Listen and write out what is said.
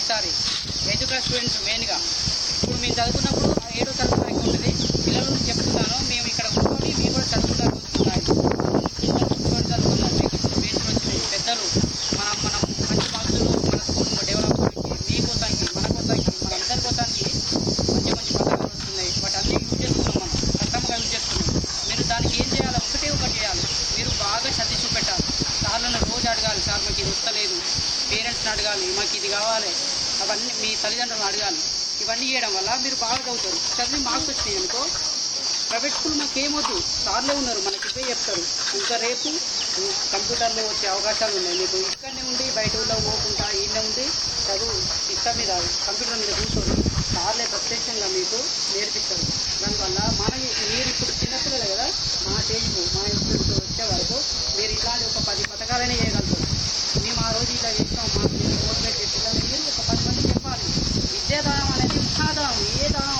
ఈసారి 8th class students మెయిన్గా ఇప్పుడు మేము చదువుకున్నప్పుడు 7వ తరగతి వరకు ఉంటుంది. పిల్లల నుంచి చెప్తున్నాను, మేము ఇక్కడ కూర్చొని మేము కూడా చదువుకుంటారు చదువుకున్నాం. మీకు స్టూడెంట్స్ వచ్చినాయి పెద్దలు మనం మంచి మార్కులు మన స్కూల్ డెవలప్ మీకోసానికి మన కోసానికి మన అందరి కోసానికి మంచి మంచి పథకాలు వస్తున్నాయి. వాటి అన్ని యూజ్ చేస్తున్నాం, మనం సక్రమంగా యూజ్ చేస్తున్నాం. మీరు దానికి ఏం చేయాలి, ఒకటి చేయాలి, మీరు బాగా చదివి చూపెట్టాలి. సార్లను రోజు అడగాలి, సార్ మాకు ఇది వస్తలేదు, పేరెంట్స్ని అడగాలి, మాకు ఇది కావాలి, అవన్నీ మీ తల్లిదండ్రులను అడగాలి. ఇవన్నీ చేయడం వల్ల మీరు బాగా చదువుతారు. చదివి మార్క్స్ వచ్చినాయి అనుకో, ప్రైవేట్ స్కూల్ మాకు ఏమొద్దు, సార్లే ఉన్నారు మనకి ఇవే చెప్తారు. ఇంకా రేపు కంప్యూటర్లో వచ్చే అవకాశాలు ఉన్నాయి. మీకు ఇక్కడనే ఉండి బయట ఊళ్ళో పోకుండా ఈయన ఉండి చదువు సిస్టమ్ మీద కంప్యూటర్ మీద కూర్చొని సార్లే ప్రత్యక్షంగా మీకు నేర్పిస్తారు. దానివల్ల మీరు ఇప్పుడు చిన్నపిల్లలే కదా, మా స్టేజ్కు మా ఇన్స్టిట్యూట్ వచ్చే వరకు మీరు ఇలాంటి ఒక 10 పథకాలనే చేయగలుగుతారు. మేము ఆ రోజు ఇలా చేస్తాం, మాకు మోటివేట్ చేసి మీరు ఒక 10 మంది చెప్పాలి. విద్యాదానం అనేది మహాదానం, ఏ దానం